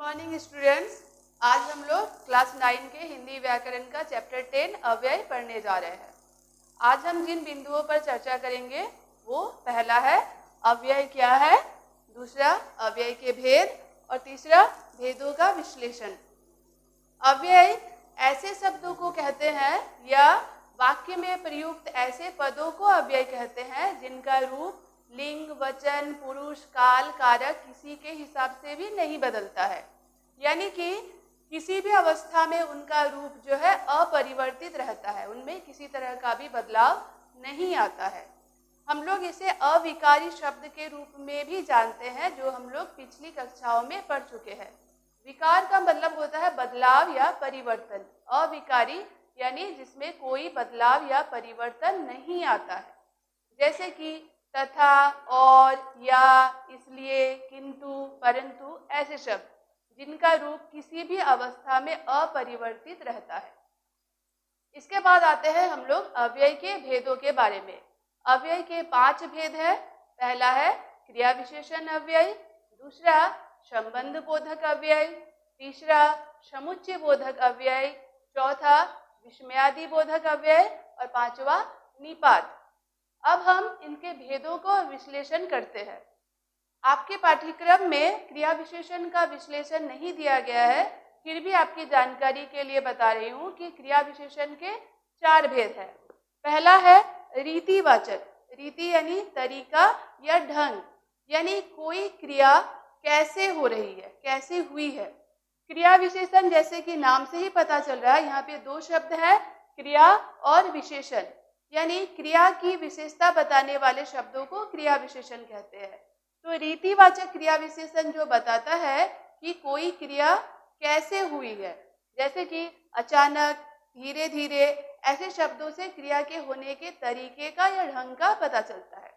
Morning students. आज हम लोग क्लास 9 के हिंदी व्याकरण का चैप्टर 10 अव्यय पढ़ने जा रहे हैं। आज हम जिन बिंदुओं पर चर्चा करेंगे वो पहला है अव्यय क्या है, दूसरा अव्यय के भेद और तीसरा भेदों का विश्लेषण। अव्यय ऐसे शब्दों को कहते हैं या वाक्य में प्रयुक्त ऐसे पदों को अव्यय कहते हैं जिनका रूप लिंग, वचन, पुरुष, काल, कारक किसी के हिसाब से भी नहीं बदलता है, यानी कि किसी भी अवस्था में उनका रूप जो है अपरिवर्तित रहता है, उनमें किसी तरह का भी बदलाव नहीं आता है। हम लोग इसे अविकारी शब्द के रूप में भी जानते हैं, जो हम लोग पिछली कक्षाओं में पढ़ चुके हैं। विकार का मतलब होता है बदलाव या परिवर्तन, अविकारी यानी जिसमें कोई बदलाव या परिवर्तन नहीं आता है, जैसे कि तथा, और, या, इसलिए, किंतु, परंतु ऐसे शब्द जिनका रूप किसी भी अवस्था में अपरिवर्तित रहता है। इसके बाद आते हैं हम लोग अव्यय के भेदों के बारे में। अव्यय के 5 भेद है। पहला है क्रिया विशेषण अव्यय, दूसरा संबंध बोधक अव्यय, तीसरा समुच्चय बोधक अव्यय, चौथा विस्मयादि बोधक अव्यय और पांचवा निपात। अब हम इनके भेदों को विश्लेषण करते हैं। आपके पाठ्यक्रम में क्रिया विशेषण का विश्लेषण नहीं दिया गया है, फिर भी आपकी जानकारी के लिए बता रही हूँ कि क्रिया विशेषण के 4 भेद हैं। पहला है रीतिवाचक। रीति यानी तरीका या ढंग, यानी कोई क्रिया कैसे हो रही है, कैसे हुई है। क्रिया विशेषण जैसे कि नाम से ही पता चल रहा है, यहाँ पे 2 शब्द है, क्रिया और विशेषण, यानी क्रिया की विशेषता बताने वाले शब्दों को क्रिया विशेषण कहते हैं। तो रीतिवाचक क्रिया विशेषण जो बताता है कि कोई क्रिया कैसे हुई है, जैसे कि अचानक, धीरे धीरे, ऐसे शब्दों से क्रिया के होने के तरीके का या ढंग का पता चलता है।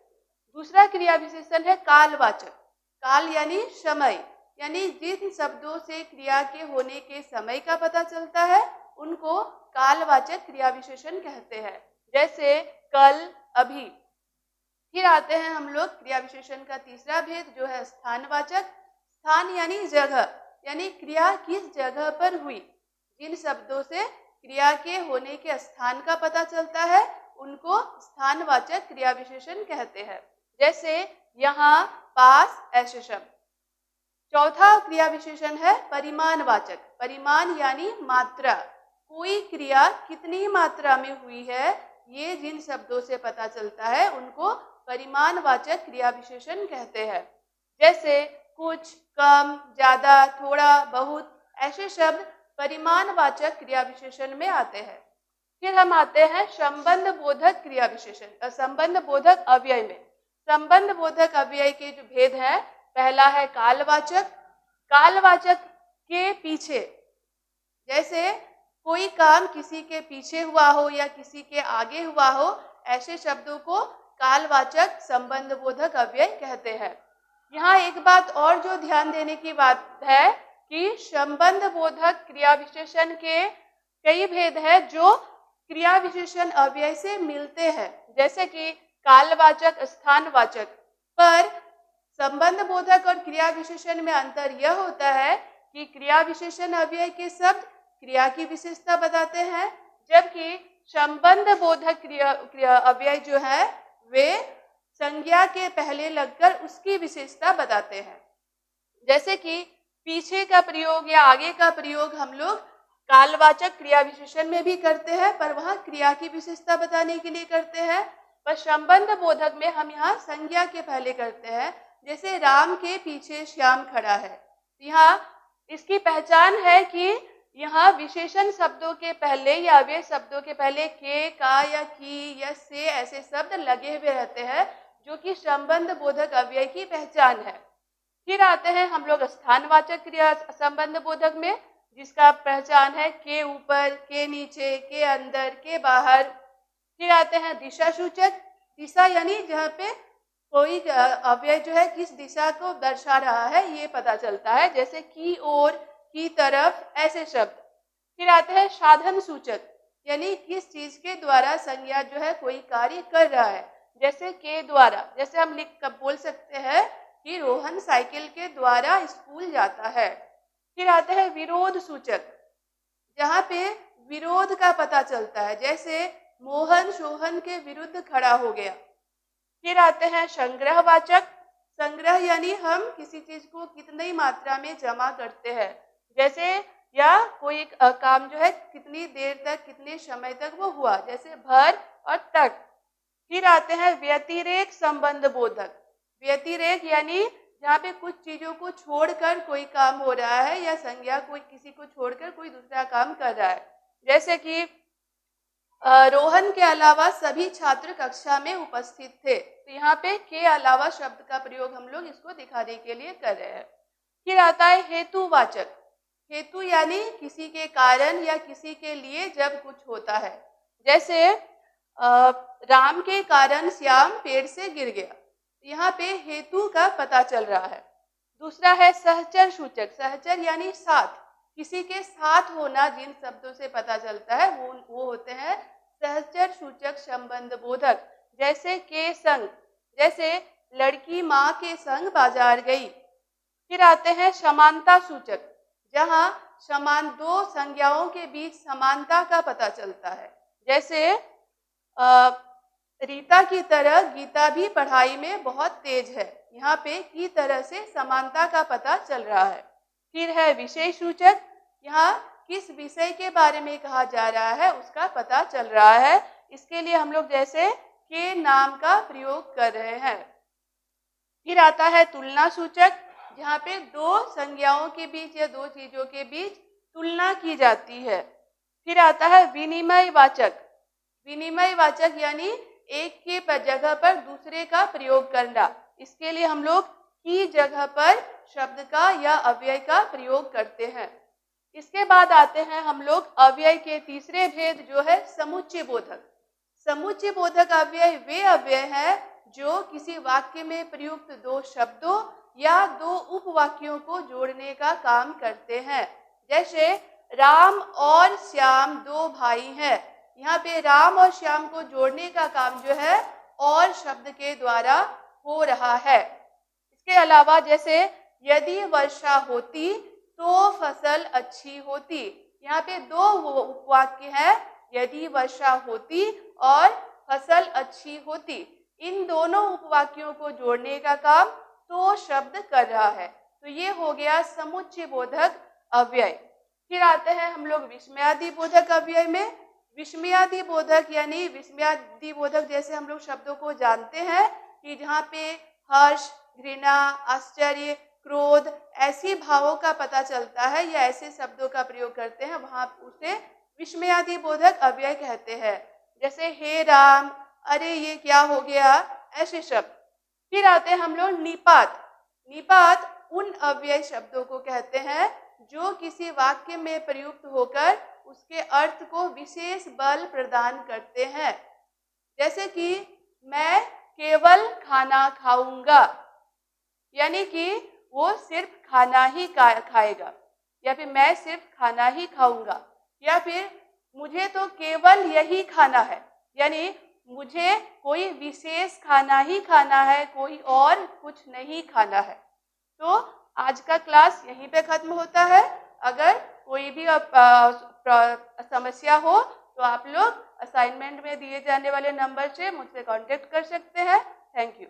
दूसरा क्रिया विशेषण है कालवाचक। काल यानी समय, यानी जिन शब्दों से क्रिया के होने के समय का पता चलता है उनको कालवाचक क्रिया विशेषण कहते हैं, जैसे कल, अभी। फिर आते हैं हम लोग क्रिया विशेषण का तीसरा भेद जो है स्थानवाचक। स्थान यानी जगह, यानी क्रिया किस जगह पर हुई। जिन शब्दों से क्रिया के होने के स्थान का पता चलता है उनको स्थानवाचक क्रिया विशेषण कहते हैं, जैसे यहाँ, पास, ऐसे शब्द। चौथा क्रिया विशेषण है परिमाणवाचक। परिमाण यानी मात्रा, कोई क्रिया कितनी मात्रा में हुई है, ये जिन शब्दों से पता चलता है उनको परिमाणवाचक क्रिया विशेषण कहते हैं, जैसे कुछ, कम, ज्यादा, थोड़ा, बहुत, ऐसे शब्द परिमाणवाचक क्रिया विशेषण में आते हैं। फिर हम आते हैं संबंध बोधक क्रिया विशेषण, संबंध बोधक अव्यय में। संबंध बोधक अव्यय के जो भेद है, पहला है कालवाचक। कालवाचक के पीछे, जैसे कोई काम किसी के पीछे हुआ हो या किसी के आगे हुआ हो, ऐसे शब्दों को कालवाचक संबंध बोधक अव्यय कहते हैं। यहाँ एक बात और जो ध्यान देने की बात है कि संबंध बोधक क्रिया विशेषण के कई भेद है जो क्रिया विशेषण अव्यय से मिलते हैं, जैसे कि कालवाचक, स्थानवाचक। पर संबंध बोधक और क्रिया विशेषण में अंतर यह होता है कि क्रिया विशेषण अव्यय के शब्द क्रिया की विशेषता बताते हैं, जबकि संबंध बोधक क्रिया अव्यय जो है वे संज्ञा के पहले लगकर उसकी विशेषता बताते हैं। जैसे कि पीछे का प्रयोग या आगे का प्रयोग हम लोग कालवाचक क्रिया विशेषण में भी करते हैं, पर वहाँ क्रिया की विशेषता बताने के लिए करते हैं। पर संबंध बोधक में हम यहाँ संज्ञा के पहले करते हैं, जैसे राम के पीछे श्याम खड़ा है। यहाँ इसकी पहचान है कि यहाँ विशेषण शब्दों के पहले या अव्यय शब्दों के पहले के, का या की या से ऐसे शब्द लगे हुए रहते हैं, जो कि संबंध बोधक अव्यय की पहचान है। फिर आते हैं हम लोग स्थानवाचक क्रिया संबंध बोधक में, जिसका पहचान है के ऊपर, के नीचे, के अंदर, के बाहर। फिर आते हैं दिशा सूचक। दिशा यानी जहाँ पे कोई अव्यय जो है किस दिशा को दर्शा रहा है ये पता चलता है, जैसे की ओर, की तरफ, ऐसे शब्द। फिर आते हैं साधन सूचक, यानी किस चीज के द्वारा संज्ञा जो है कोई कार्य कर रहा है, जैसे के द्वारा। जैसे हम लिख कर बोल सकते हैं कि रोहन साइकिल के द्वारा स्कूल जाता है। फिर आता है विरोध सूचक, जहाँ पे विरोध का पता चलता है, जैसे मोहन सोहन के विरुद्ध खड़ा हो गया। फिर आते हैं संग्रहवाचक। संग्रह यानी हम किसी चीज को कितनी मात्रा में जमा करते हैं, जैसे या कोई काम जो है कितनी देर तक कितने समय तक वो हुआ, जैसे भर और तक। फिर आते हैं व्यतिरेक संबंध बोधक। व्यतिरेक यानी जहाँ पे कुछ चीजों को छोड़कर कोई काम हो रहा है या संज्ञा कोई किसी को छोड़कर कोई दूसरा काम कर रहा है, जैसे कि रोहन के अलावा सभी छात्र कक्षा में उपस्थित थे। तो यहाँ पे के अलावा शब्द का प्रयोग हम लोग इसको दिखाने के लिए कर रहे हैं। फिर आता है हेतुवाचक। हेतु यानी किसी के कारण या किसी के लिए जब कुछ होता है, जैसे राम के कारण श्याम पेड़ से गिर गया। यहाँ पे हेतु का पता चल रहा है। दूसरा है सहचर सूचक। सहचर यानी साथ, किसी के साथ होना जिन शब्दों से पता चलता है वो होते हैं सहचर सूचक संबंध बोधक, जैसे के संग, जैसे लड़की माँ के संग बाजार गई। फिर आते हैं समानता सूचक, जहाँ समान दो संज्ञाओं के बीच समानता का पता चलता है, जैसे रीता की तरह गीता भी पढ़ाई में बहुत तेज है। यहाँ पे की तरह से समानता का पता चल रहा है। फिर है विषय सूचक, यहाँ किस विषय के बारे में कहा जा रहा है उसका पता चल रहा है। इसके लिए हम लोग जैसे के नाम का प्रयोग कर रहे हैं। फिर आता है तुलना सूचक, जहाँ पे दो संज्ञाओं के बीच या दो चीजों के बीच तुलना की जाती है। फिर आता है विनिमय वाचक। विनिमय वाचक यानी एक के जगह पर दूसरे का प्रयोग करना। इसके लिए हम लोग की जगह पर शब्द का या अव्यय का प्रयोग करते हैं। इसके बाद आते हैं हम लोग अव्यय के तीसरे भेद, जो है समुच्चय बोधक। समुच्चय बोधक अव्यय वे अव्यय है जो किसी वाक्य में प्रयुक्त दो शब्दों या दो उपवाक्यों को जोड़ने का काम करते हैं, जैसे राम और श्याम दो भाई हैं। यहाँ पे राम और श्याम को जोड़ने का काम जो है और शब्द के द्वारा हो रहा है। इसके अलावा जैसे यदि वर्षा होती तो फसल अच्छी होती, यहाँ पे दो उपवाक्य हैं, यदि वर्षा होती और फसल अच्छी होती। इन दोनों उपवाक्यों को जोड़ने का काम तो शब्द कर रहा है। तो ये हो गया समुच्चय बोधक अव्यय। फिर आते हैं हम लोग विस्मयादि बोधक अव्यय में। विस्मयादि बोधक यानी विस्मयादि बोधक जैसे हम लोग शब्दों को जानते हैं कि जहाँ पे हर्ष, घृणा, आश्चर्य, क्रोध ऐसी भावों का पता चलता है या ऐसे शब्दों का प्रयोग करते हैं, वहां उसे विस्मयादि बोधक अव्यय कहते हैं, जैसे हे राम, अरे ये क्या हो गया, ऐसे शब्द। फिर आते हैं हम लोग निपात। निपात उन अव्यय शब्दों को कहते हैं जो किसी वाक्य में प्रयुक्त होकर उसके अर्थ को विशेष बल प्रदान करते हैं, जैसे कि मैं केवल खाना खाऊंगा, यानी कि वो सिर्फ खाना ही खाएगा, या फिर मैं सिर्फ खाना ही खाऊंगा, या फिर मुझे तो केवल यही खाना है, यानी मुझे कोई विशेष खाना ही खाना है, कोई और कुछ नहीं खाना है। तो आज का क्लास यहीं पे खत्म होता है। अगर कोई भी समस्या हो तो आप लोग असाइनमेंट में दिए जाने वाले नंबर से मुझसे कांटेक्ट कर सकते हैं। Thank you.